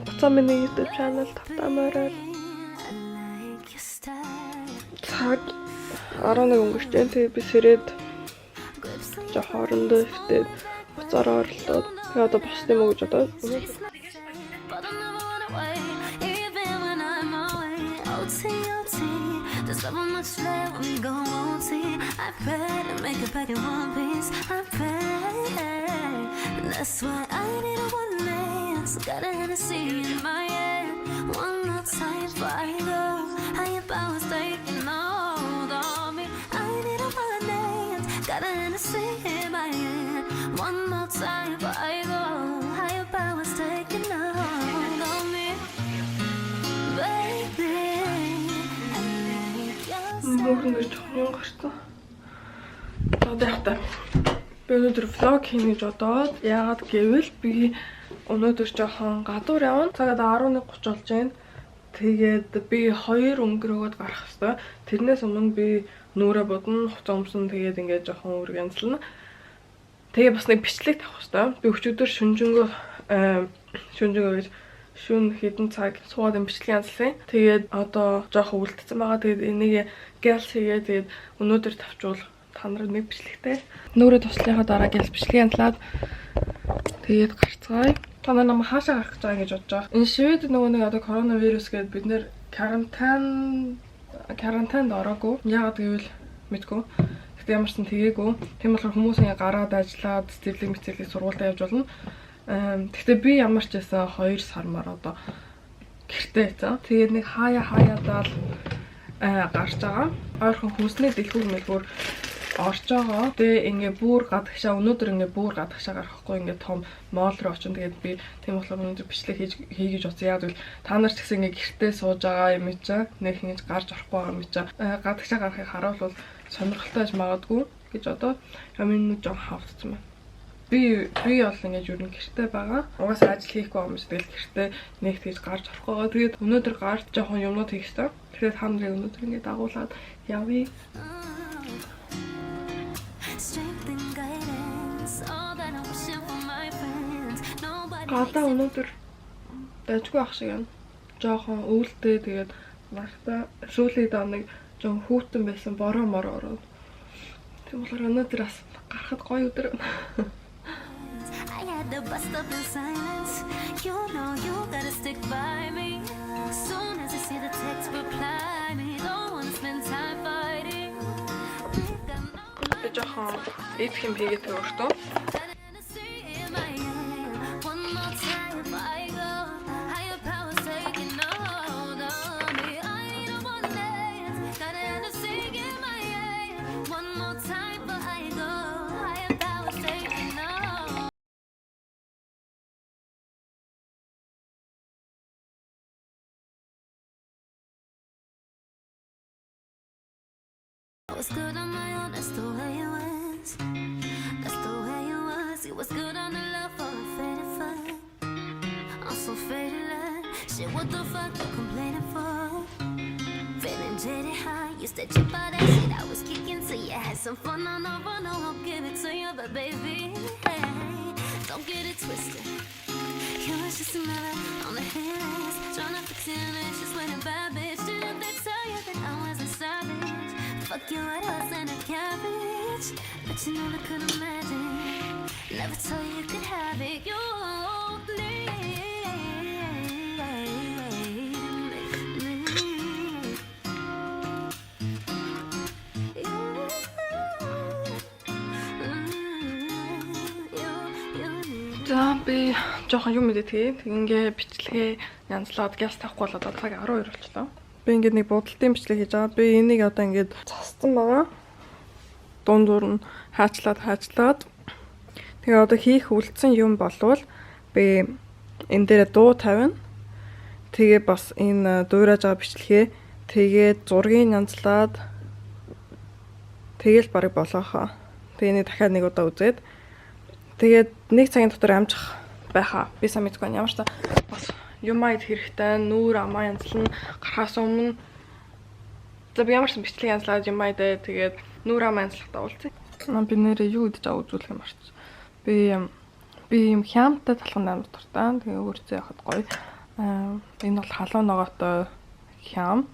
Буцаа миний YouTube channel тавтаа морой. Цаг 11 өнгөрч जैन тэгээ би сэрээд жоо хоорондоо ихтэй буцаараа оролдоод тэгээ одоо босд юм уу гэж одоо There's so much left when we go on see. I pray to make it back in one piece. I pray, and that's why I need a one dance. Got a Hennessy in my hand. One more time before I go. Higher powers taking hold on me. I need a one dance. Got a Hennessy in my hand. One more time before I go. Higher powers taking hold on me, baby. мөрөн гэж юм гарсан. Одоо яхаа. Би өнөөдөр vlog хийнэ гэж бодоод яагаад гэвэл би өнөөдөр жоохон гадуур явна. Цагаад 11:30 болж байна. Тэгээд би 2 өнгөрөөгд гарах хэвээр. Тэрнээс өмнө би нүрэ бодно, хуцаа өмсөн тэгээд ингээд жоохон үргэлжлэнэ. Тэгээ бас нэг бичлэг тавих хэвээр. Би өчигдөр шүнжэнгөө гэж шүн хэдэн цаг суугаад юм бичлэг янзлаа. Тэгээд одоо жоохон үлдсэн байгаа. Тэгээд энийг гэлс хийгээ. Тэгээд өнөөдөр тавьчвал та нар нэг бичлэгтэй. Нүрэ туслахаа дараа гэлс бичлэг янзлаад тэгээд гарцгаая. Та нар намайг хаашаа гарах гэж байгаа гэж бодож байгаа. Энэ Швед нөгөө нэг одоо коронавирус гээд бид нэр карантинд ороогүй. Яагаад гэвэл мэдгүй. Гэтэ ямар ч юм тэгээгүй. Тийм болохоор хүмүүс ингээ гараад ажиллаад цэцэрлэг сургуультаа явж болно. Гэхдээ би ямар ч байсан 2 сар маар одоо гэртээ байсан. Тэгээд нэг хаяадаал гарч байгаа. Ойрхон хүнсний дэлгүүр мэлгүүр орж байгаа. Тэгээ ингээ бүр гадагшаа өнөөдөр ингээ бүр гадагшаа гарахгүй ингээ том моол руу очино. Тэгээд би тийм болохоор өнөөдөр бичлэг хийгээж утсан. Яг л та нар ч гэсэн ингээ гэртээ сууж байгаа юм чи нэг ингэж гарч орохгүй байгаа юм чи гадагшаа гарахыг харуулвал сонирхолтой байж магадгүй гэж одоо хамгийн жоо хавцсан байна. Би бол ингэж юу нэг гэртээ байгаа. Угаасаа ажил хийхгүй юм шиг тэгэл гэртээ нэг тэгж гарч орохгүй байгаа. Тэгээд өнөөдөр гарч жоохон юмнууд хийх хэрэгтэй. Тэгээд та нарын өнөөдөр ингэ дагуулад явъя. Гадаа өнөөдөр дажгүй ах шиг байна. Жоохон өвөлтэй тэгээд марта сүүлийн доо нэг жоохон хүүтэн байсан бороо мороо ороод. Тийм болохоор өнөөдөр бас гарахад гоё өдөр. The bust up in silence. You know you gotta stick by me. As soon as you see the text, reply me. Don't wanna spend time fighting. Би жоохон идэх юм хийгээд өөртөө. I was good on my own, that's the way it was. That's the way it was. It was good on the love for a faded fun. I'm so faded like shit, what the fuck you complaining for? Feeling jaded high, used to chip out that shit I was kicking till you had some fun on the run. I won't give it to you, but baby, hey, don't get it twisted. You was just another on the hit list, trying to fix it, and just went a bad bitch. Didn't they tell you that I was a savage? Fuck you, I wasn't a cabbage, but you never could imagine. Never told you could have it. You need За би жоохон юм мэдээ тэгээ бичлэгээ янзлаад гяс тавихгүй болоод цаг 12 болчихлоо. Би ингээд нэг будалтын бичлэг хийж байгаа. Би энийг одоо ингээд цассан байгаа. Дундуур нь хаачлаад. Тэгээ одоо хийх үлдсэн юм болвол би энэ дээр дуу тавина. Тэгээ бас энэ дуурайж байгаа бичлэгээ тэгээд зургийг янзлаад тэгээл барыг болохоо. Тэгээ нэг дахиад нэг удаа үзээд тэгээд нэг цагийн дотор амжих байхаа. Би сайн мэдгүй байна. Ямар ч бас юм айд хэрэгтэй, нүүр амаа янзлан гарахаас өмнө за би ямар ч бичлэг янзлаад юм айдаа тэгээд нүүр амаа янзлахтаа уулзъя. Би нэрээ юу гэж үзүүлэх юм арч. Би юм хямтай талхан амар дуртай. Тэгээ өөртөө яхад гоё. Энэ бол халуун ногоотой хям.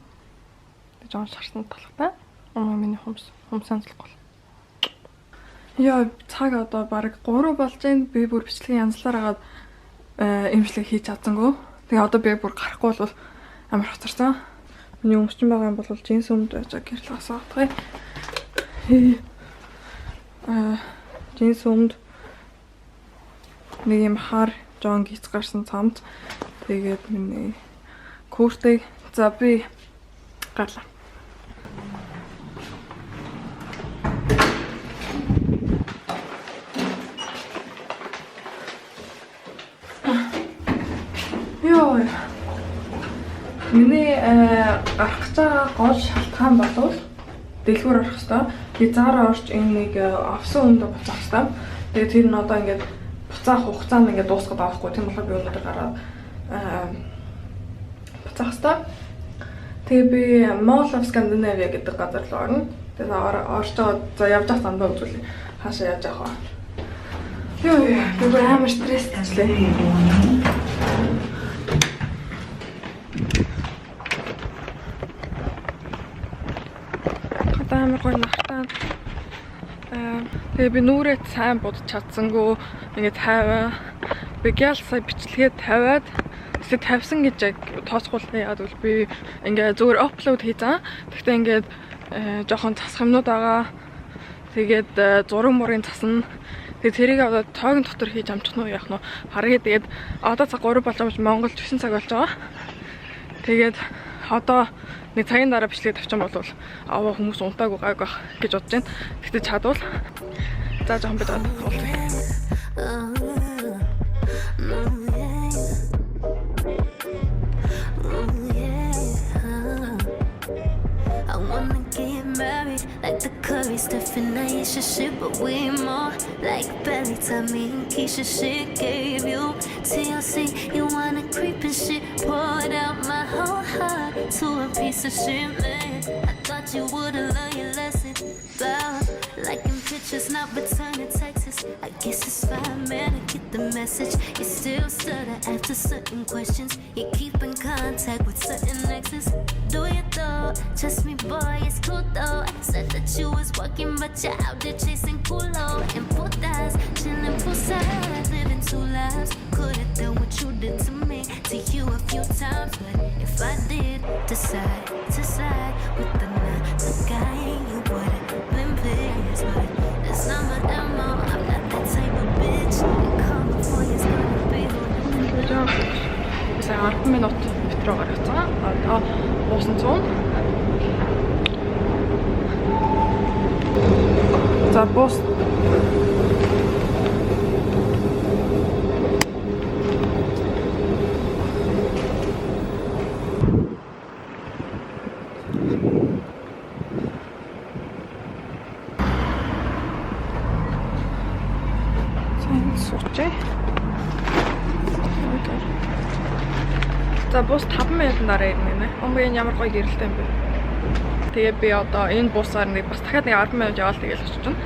Тэгээ жоон шарсан талхтай. Миний хумсан залгуул. Яа, цаг одоо баг 3 болж байна. Би бүр бичлэгийн янзлаар агаад имжлэг хийж чадсангүй. Тэгээ одоо би бүр гарахгүй бол амар хоцорсон. Миний өмсчин байгаа юм бол джинс өмд байж гэрэл асаадах. Джинс өмд нэг юм хар жоон гиз гарсан цамц. Тэгээд миний куртыг за би гарлаа. Йоо. Миний гарах гэж байгаа гол шалтгаан бол дэлгүүр орох хэвээр. Би заараа орж энэ нэг авсан өмдө буцаах хэвээр. Тэгээд тэр нь одоо ингээд буцаах хугацаанд ингээд дуусгаад авахгүй. Тийм болохоор би өнөөдөр гараад буцаах хэвээр. Тэгээ би Mall of Scandinavia гэдэг газар руу орно. Тэгээд орж байгаа за явж байгаа замдаа үзүүлээ. Хаашаа яаж явах вэ? Йоо, би амар стресстэй. Амар гоё нартаа. Тэгээ би нүрээ сайн будж чадсангүй. Ингээд 50. Би гял сая бичлэгээ 50-аад эсвэл 50сан гэж яг тооцоолно. Яг бол би ингээд зөвөр апплод хийзаа. Гэхдээ ингээд жоохон засах юмнууд байгаа. Тэгээд зураг мурын засна. Тэгээд тэрийг одоо тойгон дотор хийж амжих нь яах нь харъя. Тэгээд одоо цаг 3 болж байгаа Монгол 9 цаг болж байгаа. Тэгээд одоо нэг цагийн дараа бичлэг тавьсан бол аваа хүмүүс унтаагүй гайг байх гэж бодож байна. Гэхдээ чадвал за жоохон бид уулзъя. Like the curry stuff in Aisha shit, but we more like belly tummy and Keisha shit. Gave you TLC, you wanna creep and shit. Poured out my whole heart to a piece of shit, man. I thought you would've learned your lesson. About liking pictures, not returning Texas. I guess it's fine, man, I get the message. You still stutter after certain questions. You keep in contact with certain exes. Do you though? Trust me, boy, it's cool though. Said that you was working, but you're out there chasing culo and putas, chilling poolside, living two lives. Could've done what you did to me, to you a few times, but if I did decide to slide with another guy, you would've been pissed. But that's not my MO. I'm not that type of bitch. And coming for you's gonna be who. За 10 минут метро гаргацгаа. Одоо буусан цуун. За бус. Сууч. За бус 5 минутын дараа ирнэ нэ. Өмгөө ямар гоё гэрэлтэй юм бэ. Тэгээ би одоо энэ бусаар нэг бас дахиад нэг 10 минут яваал тэгээл очиж байна.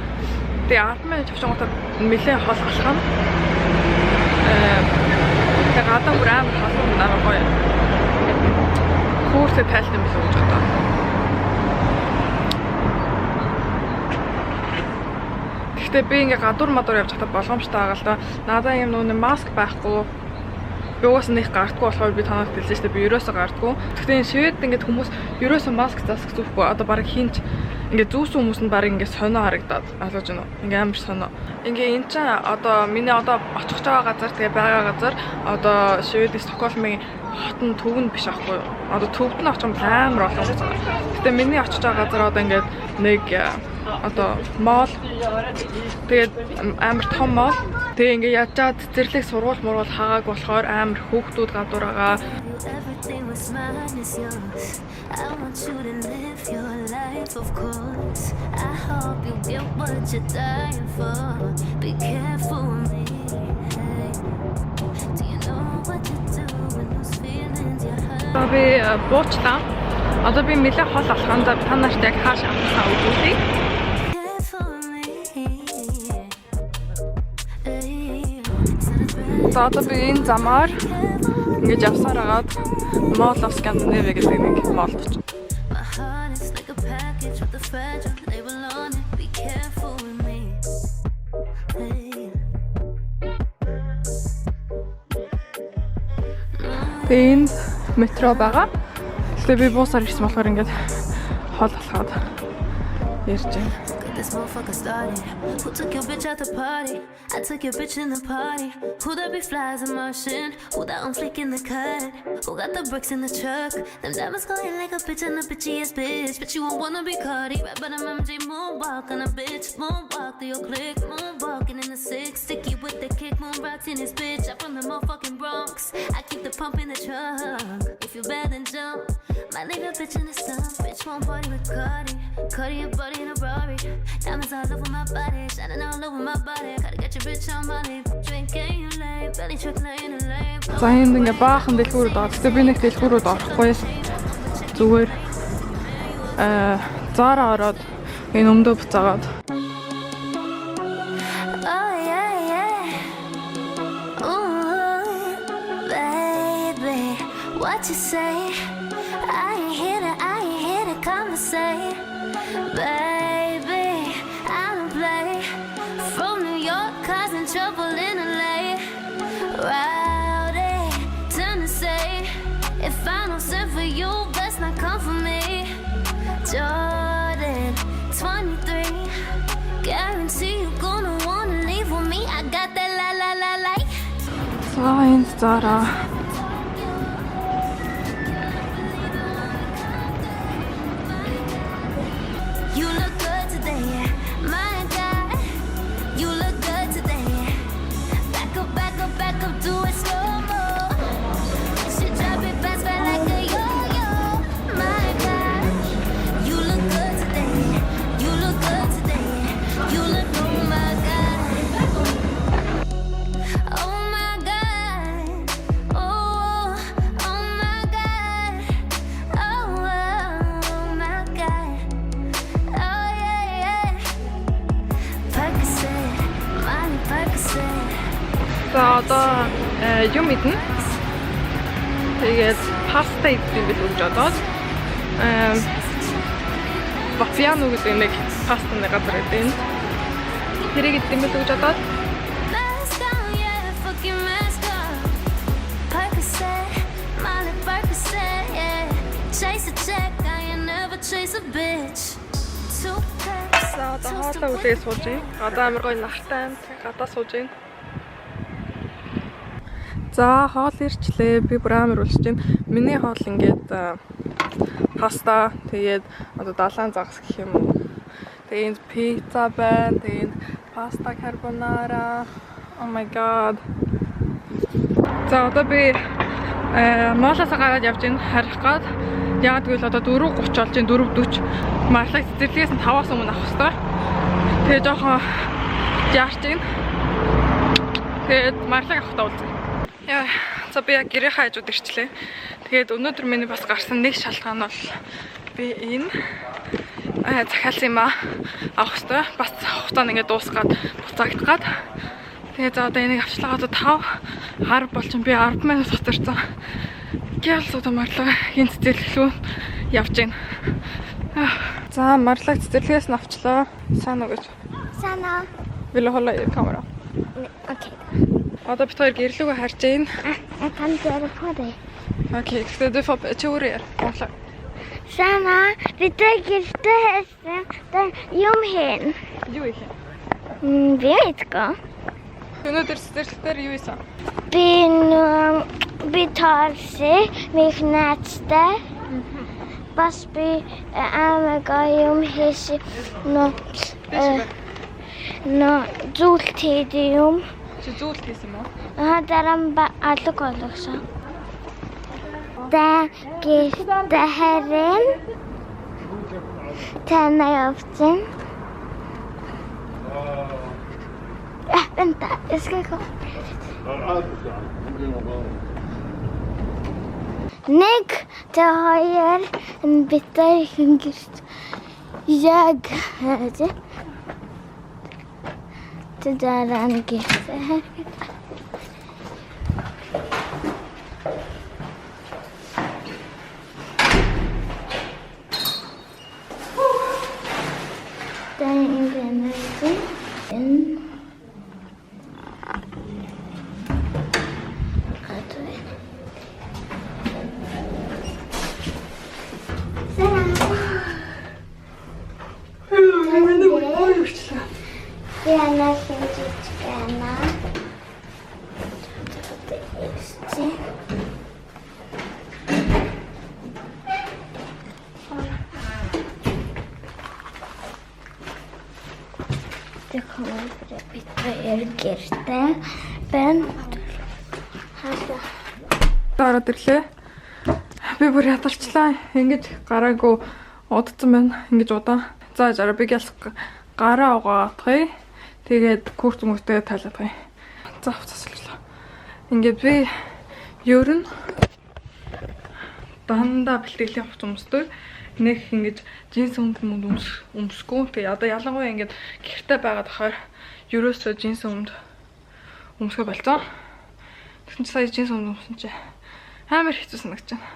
Тэгээ 10 минут явчихсан нэлээд хол болох нь. Тэгээ гадаа бүр амар халуун амар гоё. Хүүртэй тайлт юм биш үү гэж бодоо. Гэхдээ би ингээ гадуур мадуур явж байхдаа болгоомжтой байгаа л да. Надаа юм нүг маск байхгүй. Би угаасаа нэг гардггүй болохоор би танаас хэлсэн шүү дээ. Би ерөөсөө гардггүй. Гэхдээ энэ Швед ингээд хүмүүс ерөөсөө маск засах зүггүй. Одоо баг хинч ингээд зүүсэн хүмүүс нь баг ингээд сонио харагдаад алууж байна. Ингээд амар сонио. Ингээд энэ чинь одоо миний одоо очих байгаа газар тэгээ байгаа газар одоо Шведийн Стокгольмын хотын төв нь биш аахгүй юу. Одоо төвд нь очих юм амар олон газар. Гэтэ миний очиж байгаа газар одоо ингээд нэг одоо мол тэгээд амар том мол. Тэгээ ингээ ячаад цэцэрлэг сургууль мургуул хаагааг болохоор амар хөөхтүүд гадуур байгаа. Би буучлаа. Одоо би нэлээд хол алханд та нарт яг хааш авахаа үзүүлье. За одоо би энэ замаар ингэж явсаар агаад Mall of Scandinavia гэдэг нэг mall очив. My heart is like a package with a fragile label on it. Be careful with me. Hey. Тэнд метро байгаа. Тэгээ би буусаар ирсэн болохоор ингэж хол болоход ирж байна. This motherfucker started. Who took your bitch out the party? I took your bitch in the party. Who that be flies in Martian? Who that on flick in the cut? Who got the bricks in the truck? Them diamonds going like a bitch and a bitchy ass bitch. But you won't wanna be Cardi. Right, but I'm MJ moonwalk on a bitch. Moonwalk through your clique. Moonwalking in the six. Sticky with the kick. Moon rocks in his bitch. I'm from the motherfucking Bronx. I keep the pump in the trunk. If you bad then jump. Might leave your bitch in the sun. Bitch won't party with Cardi. Cardi your body in a Rari. Diamonds all over my body, shining all over my body. Gotta get your bitch on money. Drinking you lame, belly trick laying in lame. За энд ингээ баахан дэлгүүрүүд байгаа. Тэгтээ би нэг дэлгүүрүүд орохгүй. Зүгээр Zara ороод энэ өмдөө буцаагаад. Oh yeah yeah. Ooh, baby, what you say? I ain't here to conversate, baby. I don't play. From New York, causing trouble in LA. Rowdy, Tennessee. If I don't send for you, best not come for me. Jordan, 23. Guarantee you gonna wanna leave with me. I got that la la la like. За энэ Zara. You look good today, my God. You look good today. Back up, back up, back up, do it slow mo. You should drop it fast, fast like a yo-yo. My God. You look good today. You look good today. You look, oh my God. Oh my God. Oh, oh my God. Oh, oh my God. Oh yeah, yeah. Percocet, Molly Percocet. За одоо юм идэн. Тэгээд паста идэх гэж өгч одоод Vapiano гэдэг нэг пастаны газар гэдэг. Тэрийг идэх юм гэж өгч одоод Mask on, yeah, fucking mask on. Percocet, Molly Percocet, yeah. Chase a check, I ain't never chase a bitch. Two cups, за одоо хоолой үлээ сууж юм. Одоо амар гоё нартай гадаа сууж юм. За хоол ирчлээ. Би бүр амар үлсэж байна. Миний хоол ингээд паста, тэгээд одоо далайн загас гэх юм уу. Тэгээд пицца байна. Тэгээд паста карбонара. Oh my god. За одоо би Молоос гараад явж ийн харих гад. Яг тэгвэл одоо 4:30 болж ийн 4:40. Марлаг цэцэрлэгээс нь 5-аас өмнө авах хэрэгтэй. Тэгээ жоохон яарч ийн. Тэгээд марлаг авахтаа уулзъя. Яа, за би яг гэрээ хажууд ирчлээ. Тэгээд өнөөдөр миний бас гарсан нэг шалтгаан нь бол би энэ захиалсан юм авах хэрэгтэй. Бас хугацаа нь ингээд дуусгаад буцаагдгаад. Тэгээд за одоо энийг авчлаа одоо 5 10 болчихсон. Би 10 минут хоцорсон. Гялс одоо марлаг энэ цэцэрлэглүү явж байна. За марлаг цэцэрлэгээс нь авчлаа. Сайн уу гэж. Сайн уу? Вило холоо камера. Окей. Одоо бид хоёр гэрлүүгээ харж байна. Kan göra på dig. Okej, du får teorier. Sana, vi tänker hästen där Jomhen. Юу их Vi vet inte. Өнөөдөр цэцэрлэгтэр юу ийсэн? Vi tar sig med knätstä. Бас би амага юм хийсэн но зүйлт хийдэг юм. Чи зүйлт хийсэн юм уу? Дарамба алг болгосон. Herren tänna явцсан. Vänta, jag ska gå. Нэг таяр битэр хингэрт яг хаазе тэдэрэн гисэ байна. Бид гэртэй байна. Дараад ирлээ. Би бүр яталчлаа. Ингэж гараагүй удцсан байна. Ингэж удаан. За жараа би гялс гараа угаатгая. Тэгээд курт мөртөө талаадгая. За авцаслаа. Ингээд би ер нь дандаа бэлтгэлийн хувц өмсдөг. Нэг ингэж джинс өмсгөө. Тэгээ одоо ялангуяа ингэж гэртээ байгаад ахаар ерөөсөө джинс өмсгөө болцсон. Тэгсэн чи сая джинс өмсөн чи амар хэцүү санагч байна.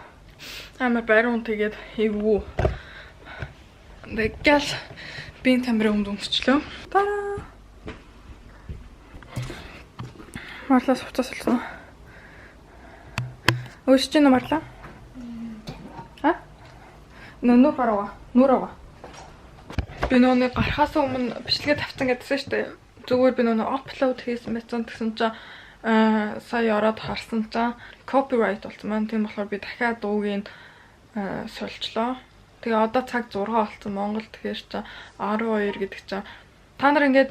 Амар баруун тэгээд эвгүй. Тэгэл би тамирын өмсчлөө. Тараа. Марлаас хувцас олсон. Өсч чинь марлаа. Нүр гараа. Би нөөний гарахаас өмнө бичлэгээ тавьсан гэдсэн шүү дээ. Зүгээр би нөөний апплод хийсэн байсан гэсэн чинь сая ороод харсан чинь copyright болсон маань. Тийм болохоор би дахиад дуугийн сольчлоо. Тэгээ одоо цаг 6 болсон Монгол тэгэхээр чинь 12 гэдэг чинь та нар ингээд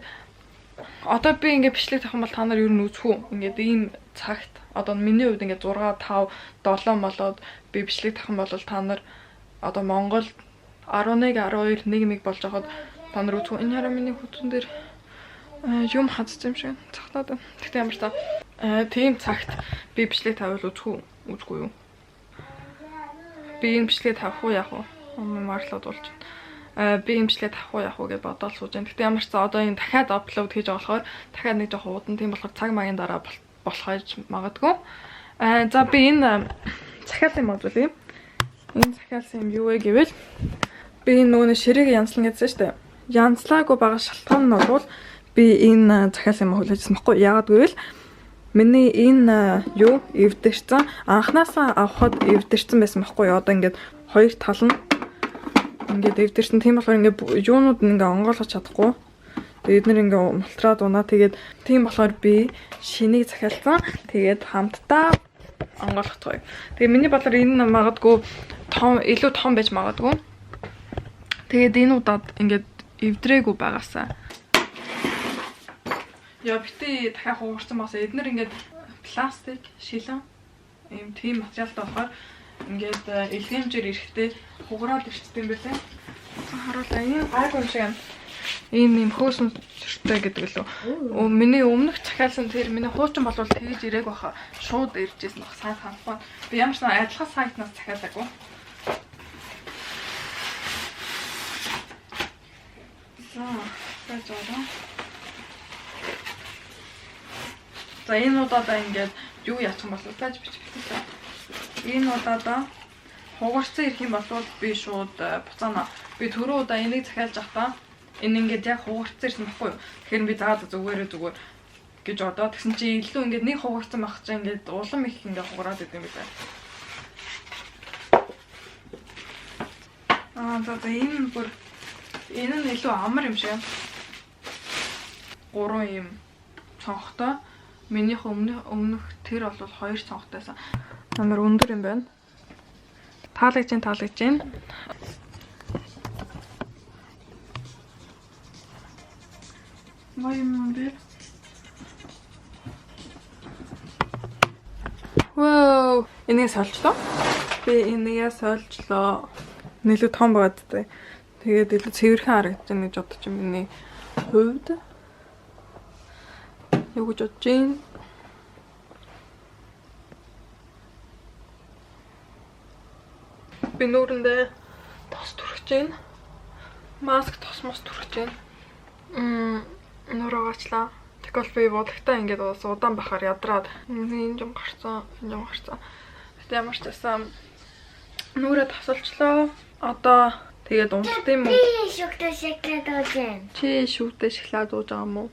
одоо би ингээд бичлэг тавих юм бол та нар юу нүцэх үү? Ингээд ийм цагт одоо миний хувьд ингээд 6 5 7 молоод би бичлэг тавих юм бол та нар одоо Монгол 11 12 1 болж байхад та нар үзэх. Энэ хараа миний хүзэн дээр юм хадсан юм шиг цагтаад. Тэгтээ ямар ч та тийм цагт би бичлэг тавиул үзгүй юу? Би энэ бичлэг тавих уу яах вэ? Марлаад болж байна. Би энэ бичлэг тавих уу яах вэ гэж бодоод сууж байна. Тэгтээ ямар ч та одоо энэ дахиад апплод хийж байгаа болохоор дахиад нэг жоох уудан. Тийм болохоор цаг магийн дараа болох гэж магадгүй. За би энэ захиалсан юм бодвол юм. Энэ захиалсан юм юу вэ гэвэл би энэ нөгөө ширээг янзлан гэсэн шүү дээ. Янзлаагүй байгаа шалтгаан нь бол би энэ захиалсан юм хүлээжсэн баггүй. Яагаад гэвэл миний энэ юу эвдэрсэн анханасаа авахд эвдэрсэн байсан баггүй. Одоо ингээд хоёр тал нь ингээд эвдэрсэн. Тийм болохоор ингээд юунууд нь ингээд онгойлгож чадахгүй. Тэгээд эдгээр ингээд мултраад унаа. Тэгээд тийм болохоор би шинийг захиалсан. Тэгээд хамтдаа онгойлгохгүй. Тэгээ миний бодлоор энэ магадгүй илүү том байж магадгүй. Тэгээд энэ удаад ингээд эвдрээгүй байгаасаа. Яа битээ дахиад хугарсан басаа эдгээр ингээд пластик, шилэн ийм тийм материалтай болохоор ингээд элгэмжээр эрэхтэй хугараад ирчтэй юм байлаа. Харуулаа энэ гайгүй юм шиг байна. Ийм хөөсөн зөртэй гэдэг лөө. Миний өмнөх захиалсан тэр миний хуучин болвол тэгж ирээг баха. Шууд иржсэн баг сайт ханахгүй. Би ямар ч адилхан сайтнаас захиалаагүй. За энэ удаадаа ингээд юу яачих юм бол тааж биччихсэн. Энэ удаадаа хугарцсан ирэх юм бол би шууд буцаана. Би түрүү удаа энийг захиалж автаа. Энэ ингээд яг хугарцсан ирсэн баггүй юу. Тэгэхээр би заагаад зүгээр гэж одоо тэгсэн чи илүү ингээд нэг хугарцсан байх чинь ингээд улам их ингээд хугараад идэв юм байна. За энэ нь илүү амар юм шиг. 3 юм цонхтой. Минийх өмнөх тэр бол 2 цонхтойсан. Амар өндөр юм байна. Таалагдж байна. Моим бэ? Вау, энийг сольчлоо. Би энийг сольчлоо. Нэлээд том байгаад тээ. Тэгээд илүү цэвэрхэн харагдаж байна гэж бодож байна миний хувьд. Юу гэж бодож байна? Би нүүрэндээ тос түрхэж байна. Маск тос түрхэж байна. Нүүр агаачлаа. Тэгвэл би бодогтой ингээд удаан бахаар ядраад энэ юм гарцсан. Гэтэ ямар ч байсан нүүрээ тасалчлаа. Одоо тэгээд унтах юм уу? Чи шүтээ шоколад ууж байгаа юм уу?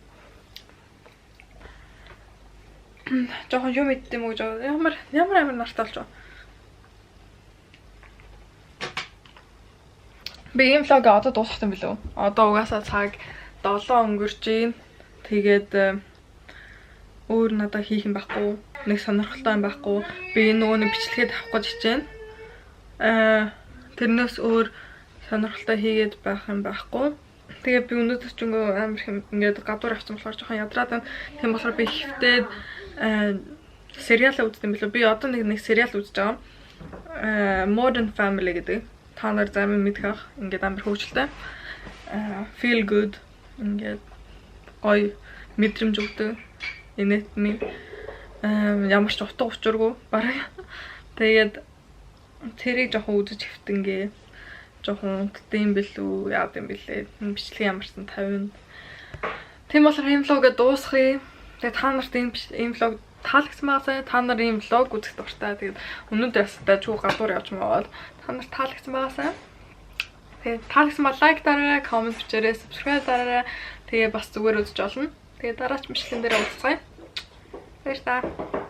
Жохон юм идэх юм уу гэж ямар нартай болж байна. Би ийм влог одоо дуусгах юм билүү? Одоо угаасаа цаг 7 өнгөрч байна. Тэгээд өөр надад хийх юм байхгүй. Нэг сонирхолтой юм байхгүй. Би нөгөө нэг бичлэгээд авах гэж хичээнэ. Тэрнээс өөр сонирхолтой хийгээд байх юм байхгүй. Тэгээ би өнөөдөр ч амар ингээд гадуур авсан болохоор жоохон ядраад байна. Тийм болохоор би хэвтээд сериал үздэг юм билүү. Би одоо нэг сериал үзэж байгаа. Modern Family гэдэг. Та нар зарим мэдэх ах. Ингээд амар хөвгөлтэй. Feel good. Ингээд гоё мэдрэмж өгдөг. Инэтми ямар ч утга учиргүй барай. Тэгээд тэрийг жоохон үзэж хэвтэнгээ. Жоохон унттай юм бэлүү, яад юм бэлээ. Бичлэг ямарсан 50. Тийм болохоор энэ влогээ дуусгая. Тэгээд та нарт энэ влог таалагдсан байгаасаа та нар ийм влог үзэх дуртай. Тэгээд өнөөдөр бас дажгүй гадуур явж маваад та нарт таалагдсан байгаасаа. Тэгээд таалагдсан бол лайк дараарай, коммент бичээрэй, subscribe дараарай. Тэгээ бас зүгээр үзэж олно. Тэгээ дараач бичлэгэн дээр уулзцгаая. Баярлалаа.